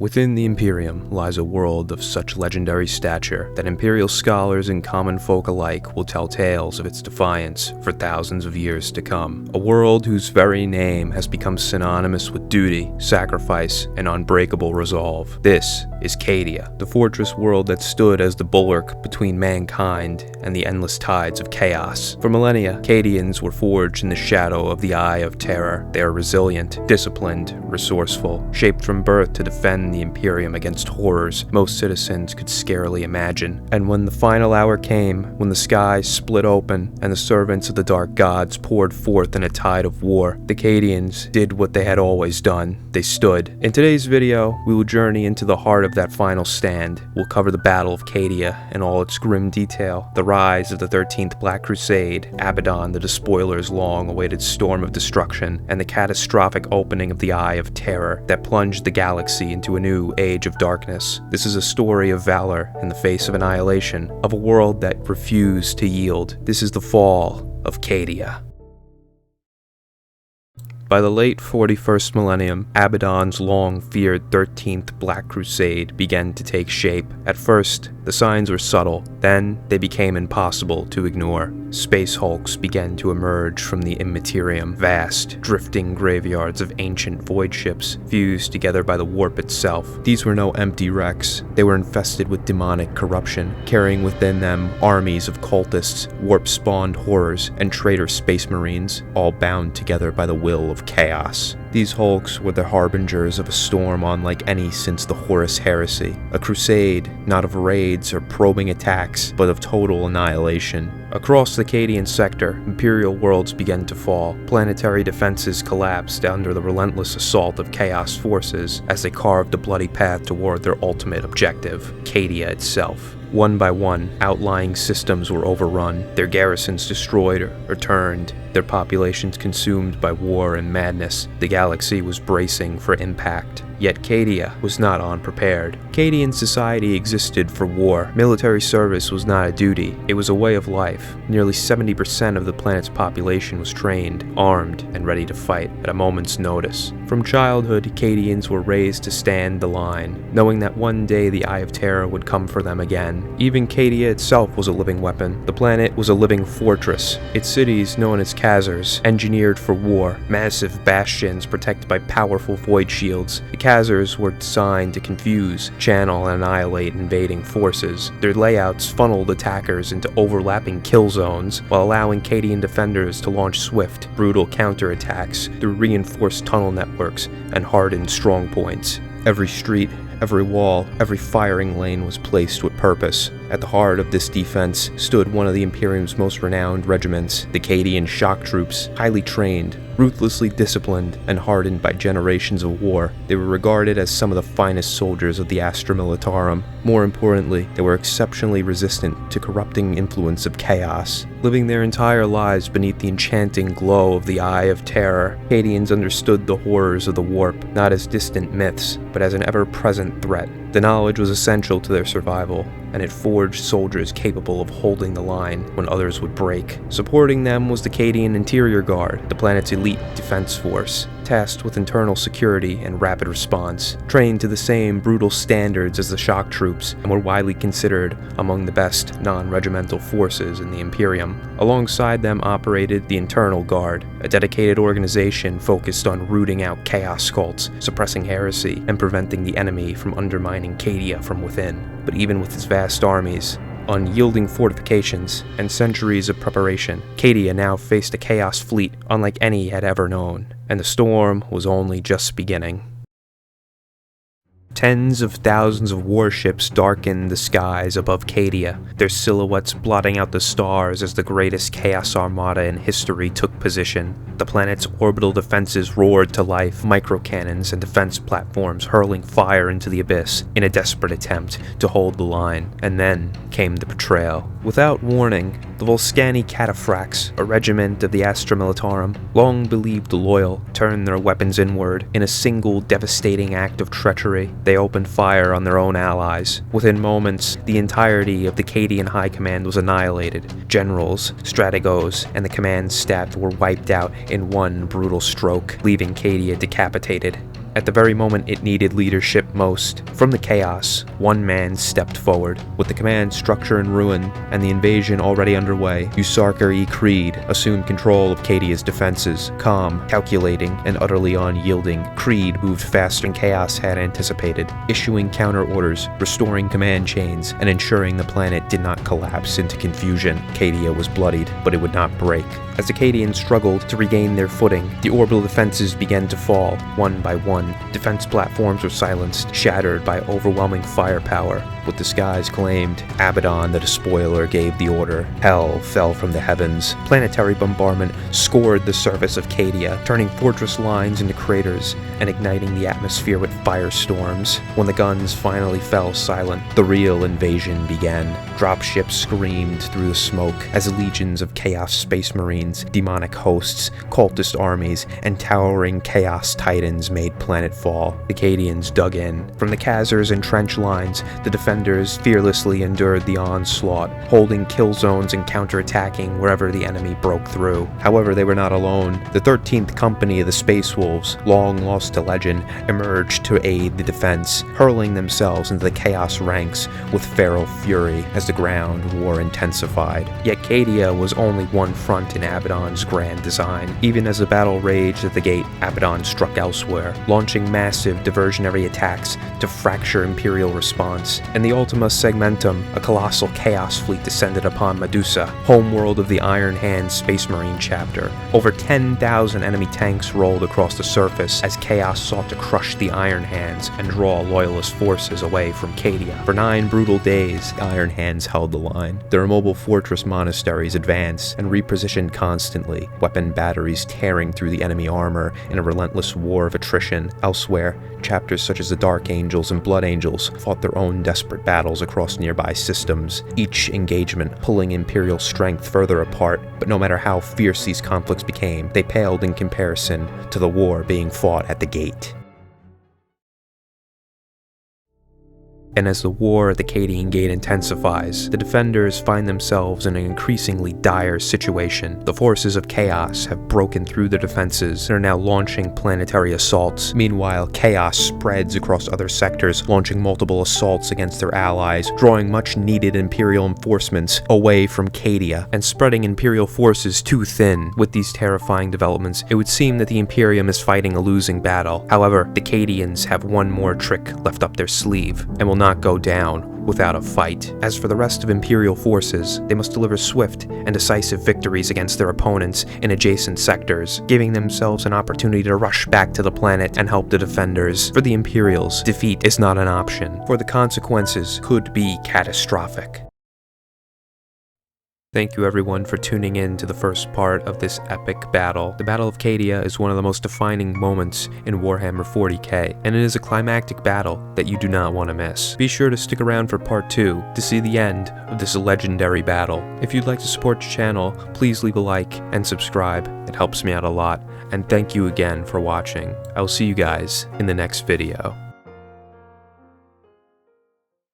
Within the Imperium lies a world of such legendary stature that Imperial scholars and common folk alike will tell tales of its defiance for thousands of years to come. A world whose very name has become synonymous with duty, sacrifice, and unbreakable resolve. This is Cadia, the fortress world that stood as the bulwark between mankind and the endless tides of chaos. For millennia, Cadians were forged in the shadow of the Eye of Terror. They are resilient, disciplined, resourceful, shaped from birth to defend the Imperium against horrors most citizens could scarcely imagine. And when the final hour came, when the sky split open and the servants of the dark gods poured forth in a tide of war, the Cadians did what they had always done. They stood. In today's video, we will journey into the heart of that final stand. We'll cover the Battle of Cadia in all its grim detail, the rise of the 13th Black Crusade, Abaddon the Despoiler's long-awaited storm of destruction, and the catastrophic opening of the Eye of Terror that plunged the galaxy into a new age of darkness. This is a story of valor in the face of annihilation, of a world that refused to yield. This is the fall of Cadia. By the late 41st millennium, Abaddon's long-feared 13th Black Crusade began to take shape. At first, the signs were subtle, then they became impossible to ignore. Space hulks began to emerge from the Imperium, vast, drifting graveyards of ancient void ships fused together by the warp itself. These were no empty wrecks. They were infested with demonic corruption, carrying within them armies of cultists, warp-spawned horrors, and traitor space marines, all bound together by the will of chaos. These hulks were the harbingers of a storm unlike any since the Horus Heresy, a crusade not of raids or probing attacks, but of total annihilation. Across the Cadian sector, Imperial worlds began to fall. Planetary defenses collapsed under the relentless assault of Chaos forces as they carved a bloody path toward their ultimate objective, Cadia itself. One by one, outlying systems were overrun, their garrisons destroyed or turned, their populations consumed by war and madness. The galaxy was bracing for impact. Yet Cadia was not unprepared. Cadian society existed for war. Military service was not a duty, it was a way of life. Nearly 70% of the planet's population was trained, armed, and ready to fight at a moment's notice. From childhood, Cadians were raised to stand the line, knowing that one day the Eye of Terror would come for them again. Even Cadia itself was a living weapon. The planet was a living fortress. Its cities, known as Khazars, engineered for war, massive bastions protected by powerful void shields. The Khazars were designed to confuse, channel, and annihilate invading forces. Their layouts funneled attackers into overlapping kill zones, while allowing Cadian defenders to launch swift, brutal counterattacks through reinforced tunnel networks and hardened strongpoints. Every street, every wall, every firing lane was placed with purpose. At the heart of this defense stood one of the Imperium's most renowned regiments, the Cadian shock troops, highly trained, ruthlessly disciplined, and hardened by generations of war. They were regarded as some of the finest soldiers of the Astra Militarum. More importantly, they were exceptionally resistant to corrupting influence of chaos. Living their entire lives beneath the enchanting glow of the Eye of Terror, Cadians understood the horrors of the warp, not as distant myths, but as an ever-present threat. The knowledge was essential to their survival, and it forged soldiers capable of holding the line when others would break. Supporting them was the Cadian Interior Guard, the planet's elite defense force, tasked with internal security and rapid response, trained to the same brutal standards as the shock troops, and were widely considered among the best non-regimental forces in the Imperium. Alongside them operated the Internal Guard, a dedicated organization focused on rooting out chaos cults, suppressing heresy, and preventing the enemy from undermining Cadia from within. But even with its vast armies, unyielding fortifications, and centuries of preparation, Cadia now faced a chaos fleet unlike any had ever known, and the storm was only just beginning. Tens of thousands of warships darkened the skies above Cadia, their silhouettes blotting out the stars as the greatest chaos armada in history took position. The planet's orbital defenses roared to life, microcannons and defense platforms hurling fire into the abyss in a desperate attempt to hold the line. And then came the betrayal. Without warning, the Volscani Cataphracts, a regiment of the Astra Militarum, long believed loyal, turned their weapons inward. In a single devastating act of treachery, they opened fire on their own allies. Within moments, the entirety of the Cadian High Command was annihilated. Generals, strategos, and the command staff were wiped out in one brutal stroke, leaving Cadia decapitated. At the very moment it needed leadership most, from the chaos, one man stepped forward. With the command structure in ruin and the invasion already underway, Usarker E. Creed assumed control of Cadia's defenses. Calm, calculating, and utterly unyielding, Creed moved faster than Chaos had anticipated, issuing counter orders, restoring command chains, and ensuring the planet did not collapse into confusion. Cadia was bloodied, but it would not break. As the Cadians struggled to regain their footing, the orbital defenses began to fall, one by one. Defense platforms were silenced, shattered by overwhelming firepower. With the skies claimed, Abaddon the Despoiler gave the order. Hell fell from the heavens. Planetary bombardment scored the surface of Cadia, turning fortress lines into craters and igniting the atmosphere with firestorms. When the guns finally fell silent, the real invasion began. Dropships screamed through the smoke as legions of Chaos Space Marines, demonic hosts, cultist armies, and towering Chaos Titans made planetfall. The Cadians dug in. From the Khazars and trench lines, the defenders fearlessly endured the onslaught, holding kill zones and counterattacking wherever the enemy broke through. However, they were not alone. The 13th Company of the Space Wolves, long lost to legend, emerged to aid the defense, hurling themselves into the Chaos ranks with feral fury as the ground war intensified. Yet Cadia was only one front in Abaddon's grand design. Even as the battle raged at the gate, Abaddon struck elsewhere, launching massive diversionary attacks to fracture Imperial response. In the Ultima Segmentum, a colossal Chaos fleet descended upon Medusa, homeworld of the Iron Hand Space Marine chapter. Over 10,000 enemy tanks rolled across the surface as Chaos sought to crush the Iron Hands and draw Loyalist forces away from Cadia. For 9 brutal days, the Iron Hands held the line. Their immobile fortress monasteries advanced and repositioned constantly, weapon batteries tearing through the enemy armor in a relentless war of attrition. Elsewhere, chapters such as the Dark Angels and Blood Angels fought their own desperate battles across nearby systems, each engagement pulling Imperial strength further apart. But no matter how fierce these conflicts became, they paled in comparison to the war being fought at the gate. And as the war at the Cadian Gate intensifies, the defenders find themselves in an increasingly dire situation. The forces of Chaos have broken through the defenses and are now launching planetary assaults. Meanwhile, Chaos spreads across other sectors, launching multiple assaults against their allies, drawing much-needed Imperial enforcements away from Cadia, and spreading Imperial forces too thin. With these terrifying developments, it would seem that the Imperium is fighting a losing battle. However, the Cadians have one more trick left up their sleeve, and will not go down without a fight. As for the rest of Imperial forces, they must deliver swift and decisive victories against their opponents in adjacent sectors, giving themselves an opportunity to rush back to the planet and help the defenders. For the Imperials, defeat is not an option, for the consequences could be catastrophic. Thank you everyone for tuning in to the first part of this epic battle. The Battle of Cadia is one of the most defining moments in Warhammer 40k, and it is a climactic battle that you do not want to miss. Be sure to stick around for part 2 to see the end of this legendary battle. If you'd like to support the channel, please leave a like and subscribe. It helps me out a lot, and thank you again for watching. I will see you guys in the next video.